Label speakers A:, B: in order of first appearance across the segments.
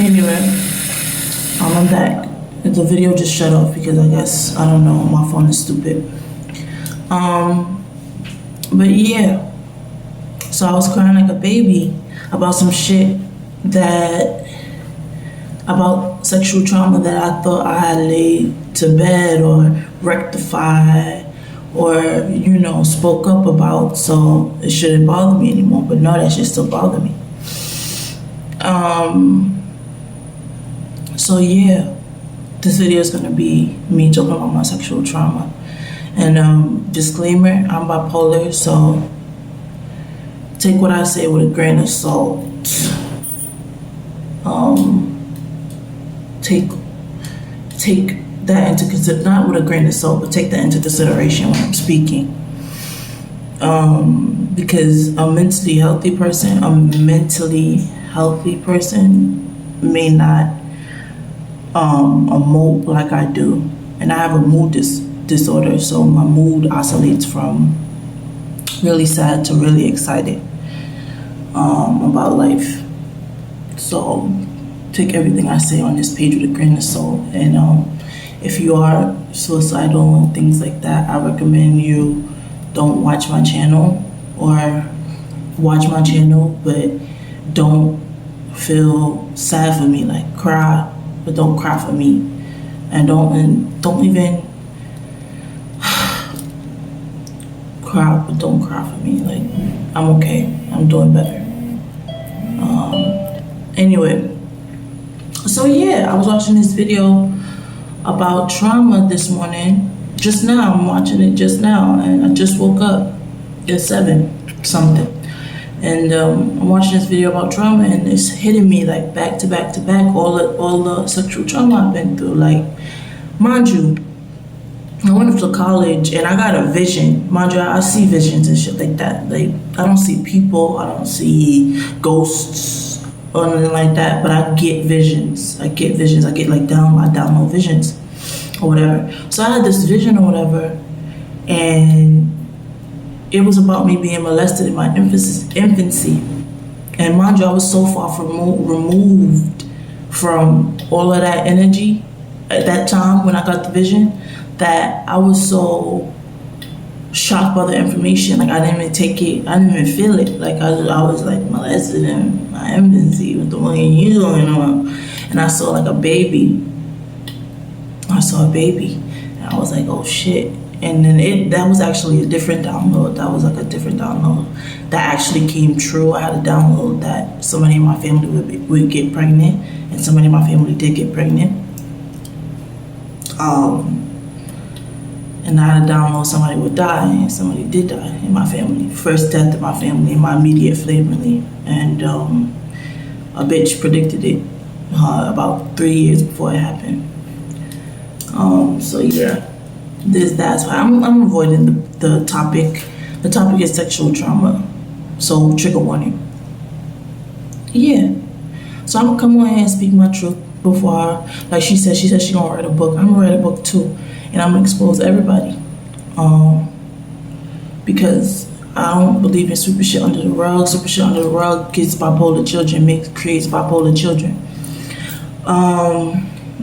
A: Anyway, I'm back. The video just shut off because I guess, I don't know, my phone is stupid. But yeah, so I was crying like a baby about some shit about sexual trauma that I thought I had laid to bed or rectified or, spoke up about, so it shouldn't bother me anymore. But no, that shit still bother me. So yeah, this video is gonna be me talking about my sexual trauma. And disclaimer, I'm bipolar, so take what I say with a grain of salt. Take that into consideration, not with a grain of salt, but take that into consideration when I'm speaking. Because a mentally healthy person may not emote like I do. And I have a mood disorder, so my mood oscillates from really sad to really excited about life. So take everything I say on this page with a grain of salt. And if you are suicidal and things like that, I recommend you don't watch my channel, or watch my channel but don't feel sad for me. Like, cry, but don't cry for me. And don't even cry, but don't cry for me. Like, I'm okay. I'm doing better. Anyway, so yeah, I was watching this video about trauma this morning. Just now, I'm watching it just now, and I just woke up at 7 something. And I'm watching this video about trauma, and it's hitting me like back to back to back, all the sexual trauma I've been through. Like, mind you, I went to college and I got a vision. Mind you, I see visions and shit like that. Like, I don't see people, I don't see ghosts or anything like that, but I get visions. I get like I download visions or whatever. So I had this vision or whatever, and it was about me being molested in my infancy. And mind you, I was so far removed from all of that energy at that time when I got the vision, that I was so shocked by the information. Like, I didn't even take it, I didn't even feel it. Like, I was like molested in my infancy with the one you going on. And I saw like a baby. I saw a baby, and I was like, oh shit. And then that was actually a different download. That was like a different download that actually came true. I had a download that somebody in my family would get pregnant, and somebody in my family did get pregnant. And I had a download somebody would die, and somebody did die in my family. First death in my family, in my immediate family. And a bitch predicted it about 3 years before it happened. So yeah. That's why I'm avoiding the topic. The topic is sexual trauma, so trigger warning. Yeah, so I'm gonna come on here and speak my truth before like she said she gonna write a book. I'm gonna write a book too, and I'm gonna expose everybody, because I don't believe in sweeping shit under the rug. Sweeping shit under the rug creates bipolar children.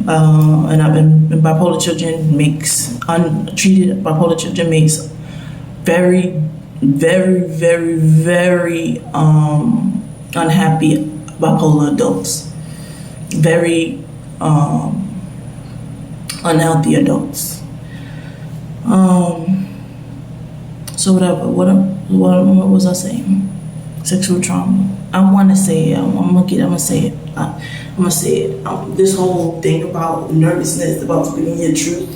A: And I've been bipolar children makes untreated bipolar children makes very, very, very, very unhappy bipolar adults, very unhealthy adults. So whatever. What was I saying? Sexual trauma. I want to say it. I'm gonna say it. I'm gonna say it. This whole thing about nervousness about speaking your truth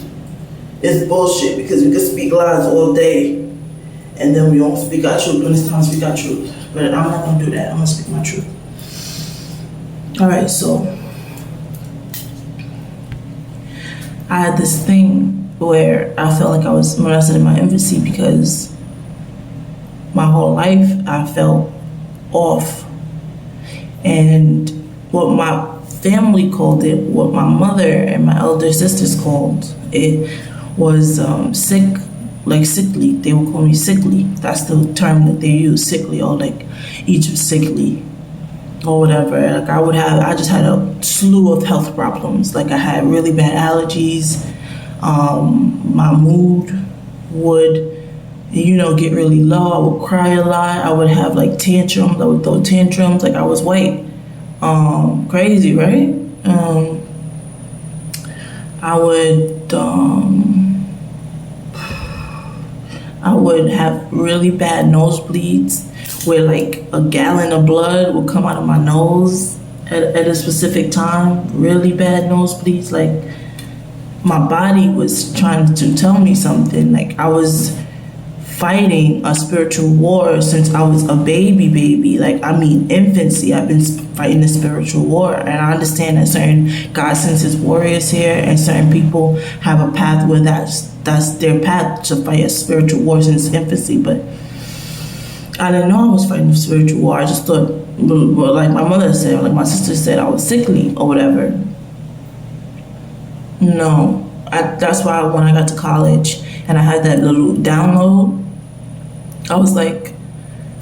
A: is bullshit, because we can speak lies all day and then we don't speak our truth when it's time to speak our truth. But I'm not gonna do that. I'm gonna speak my truth. Alright, so I had this thing where I felt like I was molested in my infancy, because my whole life I felt off. And what my family called it, what my mother and my elder sisters called it, was sick, like sickly. They would call me sickly. That's the term that they use, sickly, or like each was sickly. or whatever. Like I just had a slew of health problems. Like I had really bad allergies. My mood would, get really low. I would cry a lot. I would have like tantrums. I would throw tantrums like I was white. Crazy, right? I would have really bad nosebleeds where like a gallon of blood would come out of my nose at a specific time. Really bad nosebleeds. Like my body was trying to tell me something. Like I was fighting a spiritual war since I was a baby. Like, I mean, infancy. I've been fighting the spiritual war, and I understand that certain God sends his warriors here, and certain people have a path where that's their path to fight a spiritual war since infancy. But I didn't know I was fighting a spiritual war. I just thought, well, like my mother said, like my sister said, I was sickly or whatever. No, that's why when I got to college and I had that little download, I was like,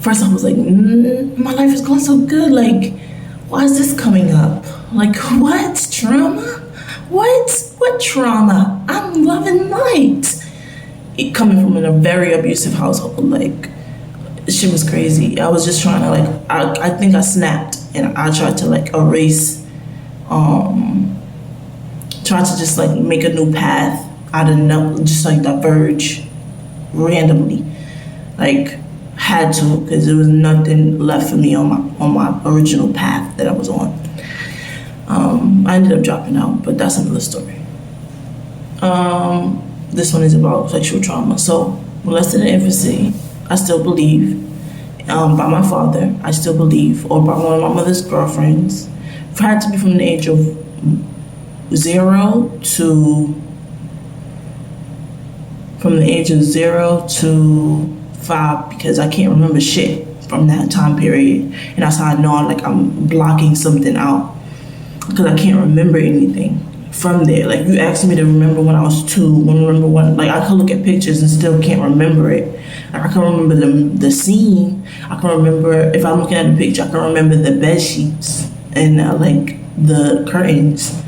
A: first I was like, my life is going so good. Like, why is this coming up? Like, what? Trauma? What trauma? I'm loving light. It coming from in a very abusive household, like, shit was crazy. I was just trying to, like, I think I snapped and I tried to, like, erase, tried to just, like, make a new path out of nothing, just, like, diverge randomly. Like, had to, because there was nothing left for me on my original path that I was on. I ended up dropping out, but that's another story. This one is about sexual trauma. So, molested in infancy, I still believe, by my father, I still believe, or by one of my mother's girlfriends. It had to be from the age of 0 to 5, because I can't remember shit from that time period, and that's how I know I'm blocking something out, because I can't remember anything from there. Like, you asked me to remember when I was 2, like, I could look at pictures and still can't remember it. Like, I can remember the scene. I can remember, if I'm looking at a picture, I can remember the bed sheets and like the curtains,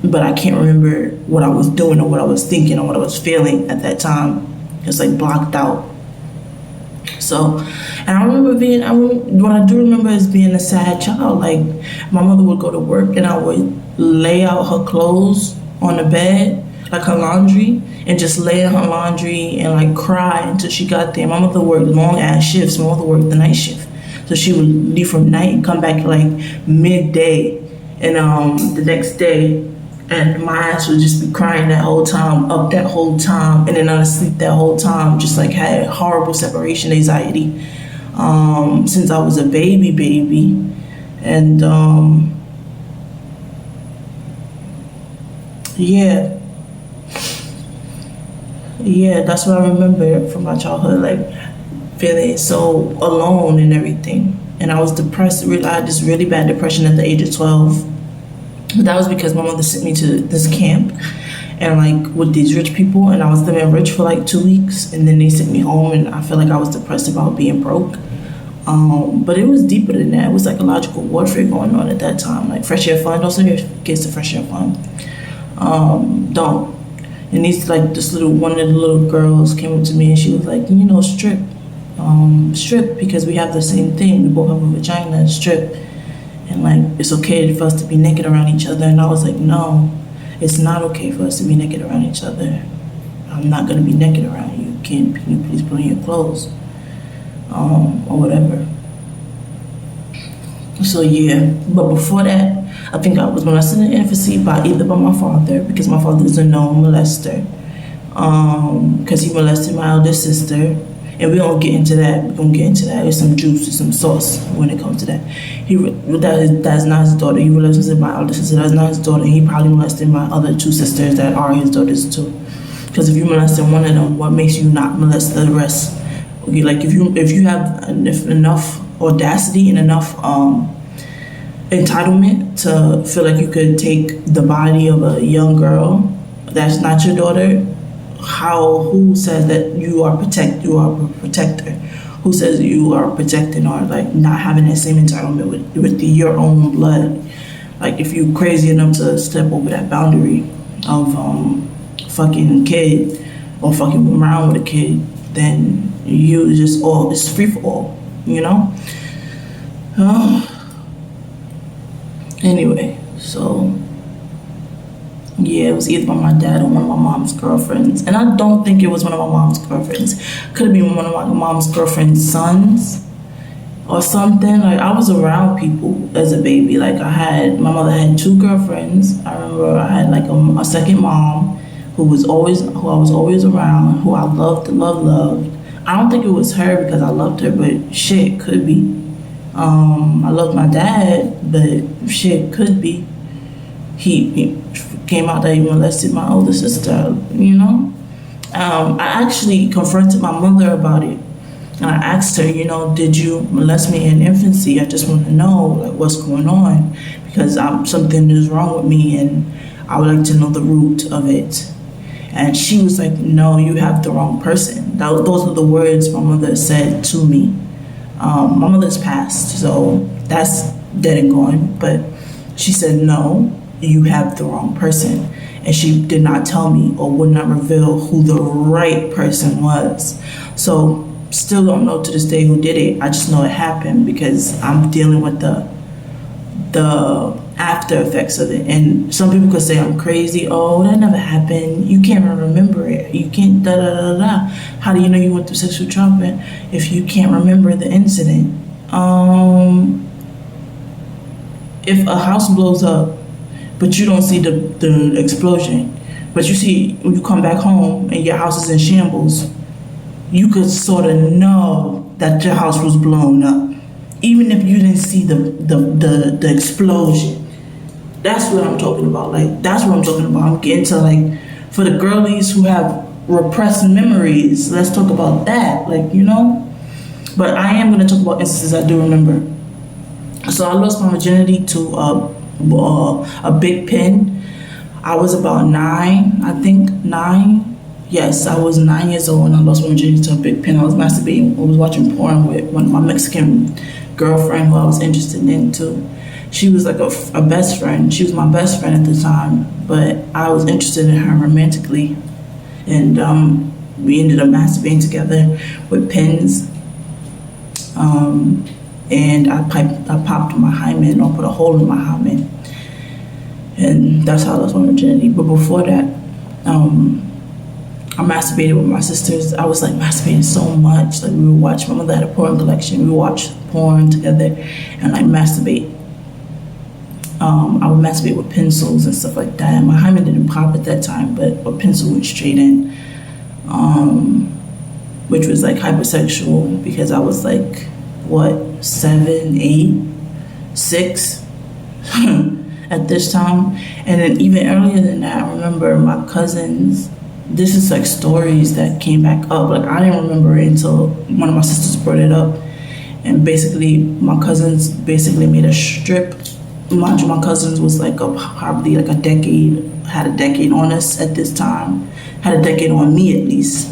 A: but I can't remember what I was doing or what I was thinking or what I was feeling at that time. It's like blocked out. So, and I remember what I do remember is being a sad child. Like, my mother would go to work and I would lay out her clothes on the bed, like her laundry, and just lay in her laundry and like cry until she got there. My mother worked long ass shifts. My mother worked the night shift. So she would leave from night and come back like midday, and the next day, and my ass would just be crying that whole time, up that whole time, and then I was asleep that whole time, just like had horrible separation anxiety since I was a baby. And yeah, that's what I remember from my childhood, like feeling so alone and everything. And I was depressed. I had this really bad depression at the age of 12. But that was because my mother sent me to this camp and like with these rich people, and I was living rich for like 2 weeks, and then they sent me home, and I feel like I was depressed about being broke. But it was deeper than that. It was psychological warfare going on at that time. Like, fresh air fund, don't send your kids to fresh air fund. Don't. And one of the little girls came up to me and she was like, strip. Strip, because we have the same thing. We both have a vagina, strip. And like, it's okay for us to be naked around each other. And I was like, no, it's not okay for us to be naked around each other. I'm not gonna be naked around you. Can you please put on your clothes? Or whatever. So yeah, but before that, I think I was molested in infancy either by my father, because my father is a known molester, because he molested my elder sister. And we don't get into that. We're gonna get into that. There's some juice and some sauce when it comes to that. That's not his daughter. He molested my elder sister. That's not his daughter. He probably molested my other 2 sisters that are his daughters too. Because if you molested one of them, what makes you not molest the rest? Okay, like if you have enough audacity and enough entitlement to feel like you could take the body of a young girl that's not your daughter, who says that you are a protector? who says you are protecting or like not having that same entitlement with your own blood. Like if you crazy enough to step over that boundary of fucking kid or fucking around with a kid, then you just all it's free for all, you know. Anyway, so yeah, it was either by my dad or one of my mom's girlfriends, and I don't think it was one of my mom's girlfriends. Could have been one of my mom's girlfriend's sons or something. Like I was around people as a baby. Like my mother had 2 girlfriends. I remember I had like a second mom who I was always around, who I loved. I don't think it was her because I loved her, but shit, could be. I loved my dad, but shit, could be. He came out that he molested my older sister, you know. I actually confronted my mother about it. And I asked her, you know, did you molest me in infancy? I just want to know, like, what's going on, because something is wrong with me, and I would like to know the root of it. And she was like, no, you have the wrong person. Those are the words my mother said to me. My mother's passed, so that's dead and gone. But she said, no, you have the wrong person. And she did not tell me or would not reveal who the right person was. So still don't know to this day who did it. I just know it happened because I'm dealing with the after effects of it. And some people could say I'm crazy. Oh, that never happened. You can't even remember it. You can't da da da da. How do you know you went through sexual trauma if you can't remember the incident? If a house blows up, but you don't see the explosion, but you see when you come back home and your house is in shambles, you could sort of know that your house was blown up, even if you didn't see the explosion. That's what I'm talking about. Like, that's what I'm talking about. I'm getting to, like, for the girlies who have repressed memories, let's talk about that, like, you know. But I am going to talk about instances I do remember. So I lost my virginity to a big pin. I was about 9, I think 9. Yes, I was 9 years old and I lost my virginity to a big pin. I was masturbating. I was watching porn with one of my Mexican girlfriend who I was interested in too. She was like a best friend. She was my best friend at the time, but I was interested in her romantically. And we ended up masturbating together with pins. And I popped my hymen or put a hole in my hymen. And that's how I lost my virginity. But before that, I masturbated with my sisters. I was like masturbating so much. Like we would watch, my mother had a porn collection. We would watch porn together and like masturbate. I would masturbate with pencils and stuff like that. My hymen didn't pop at that time, but a pencil went straight in, which was like hypersexual because I was like, 7, 8, 6 at this time. And then even earlier than that, I remember my cousins, this is like stories that came back up. Like I didn't remember it until one of my sisters brought it up. And basically my cousins basically made a strip. Mind you, my cousins was like probably like had a decade on us at this time. Had a decade on me at least.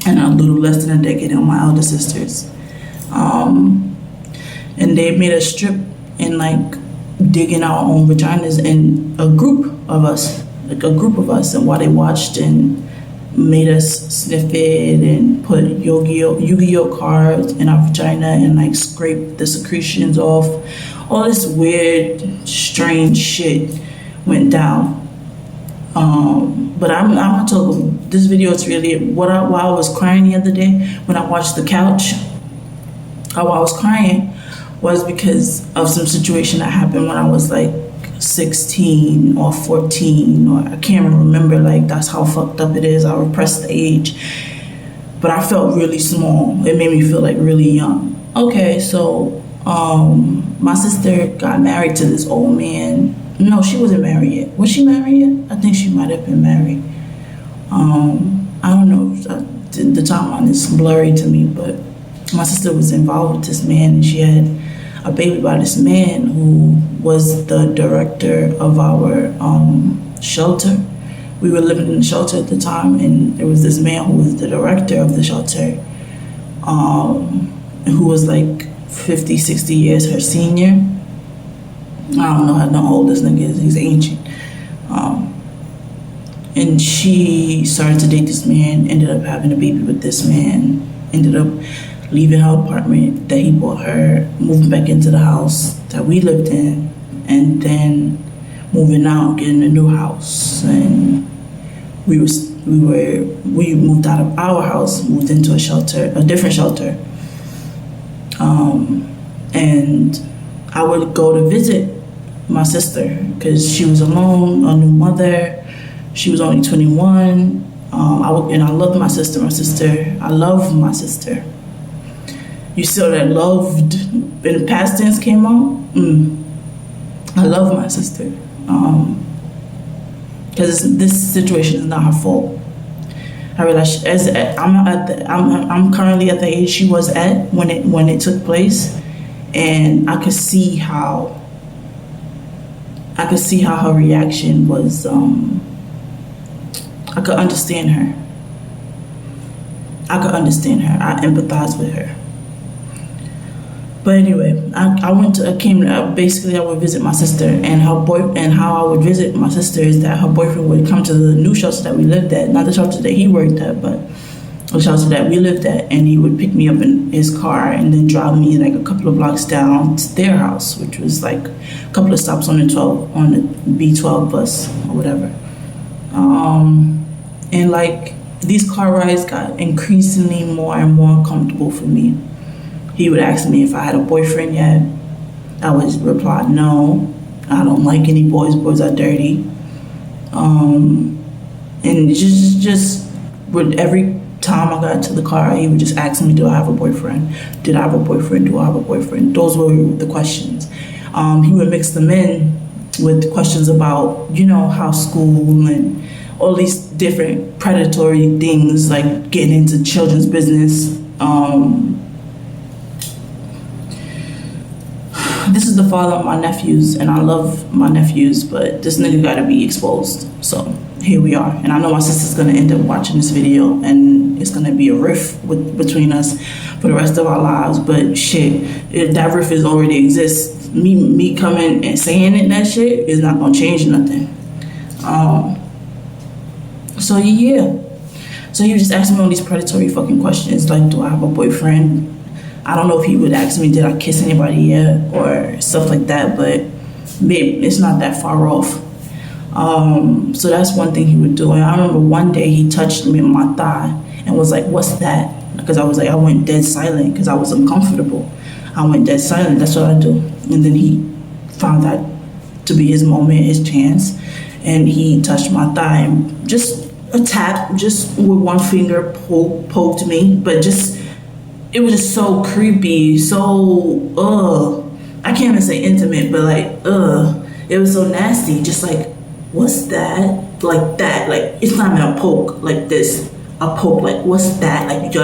A: And a little less than a decade on my elder sisters. And they made a strip and like digging our own vaginas, and a group of us, and while they watched and made us sniff it and put Yu-Gi-Oh cards in our vagina and like scrape the secretions off. All this weird, strange shit went down. But I'm gonna talk. This video is really while I was crying the other day when I watched The Couch. How I was crying was because of some situation that happened when I was like 16 or 14, or I can't remember. Like that's how fucked up it is. I repressed the age, but I felt really small. It made me feel like really young. Okay, so my sister got married to this old man. No, she wasn't married yet. Was she married yet? I think she might have been married. I don't know. The timeline is blurry to me, but my sister was involved with this man, and she had a baby by this man who was the director of our shelter. We were living in the shelter at the time, and there was this man who was the director of the shelter. who was like 50, 60 years her senior. I don't know how old this nigga is. He's ancient. And she started to date this man, ended up having a baby with this man, ended up leaving her apartment that he bought her, moving back into the house that we lived in, and then moving out, getting a new house. And we moved out of our house, moved into a different shelter. And I would go to visit my sister because she was alone, a new mother. She was only 21. I loved my sister. I love my sister. You saw that loved in the past tense came out? I love my sister. Because this situation is not her fault. I realized I'm currently at the age she was at when it took place, and I could see how her reaction was. I could understand her. I empathized with her. But anyway, I would visit my sister, and how I would visit my sister is that her boyfriend would come to the new shelter that we lived at, not the shelter that he worked at, but the shelter that we lived at, and he would pick me up in his car and then drive me like a couple of blocks down to their house, which was like a couple of stops on the B12 bus or whatever. And like these car rides got increasingly more and more comfortable for me. He would ask me if I had a boyfriend yet. I would reply, no, I don't like any boys. Boys are dirty. And just with every time I got into the car, he would just ask me, do I have a boyfriend? Did I have a boyfriend? Do I have a boyfriend? Those were the questions. He would mix them in with questions about, how school and all these different predatory things, like getting into children's business. This is the father of my nephews, and I love my nephews, but this nigga gotta be exposed. So here we are. And I know my sister's gonna end up watching this video, and it's gonna be a rift between us for the rest of our lives. But shit, if that rift already exists, me coming and saying it, that shit is not gonna change nothing. So yeah. So he was just asking me all these predatory fucking questions, like, do I have a boyfriend? I don't know if he would ask me, did I kiss anybody yet, or stuff like that, but maybe it's not that far off. So that's one thing he would do. And I remember one day he touched me on my thigh and was like, what's that? Because I went dead silent because I was uncomfortable. I went dead silent, that's what I do. And then he found that to be his moment, his chance. And he touched my thigh and just a tap, just with one finger poked me, but it was just so creepy, so, I can't even say intimate, but like, it was so nasty, just like, what's that? Like that, like, it's not even a poke like this, a poke, like, what's that? Like, you gotta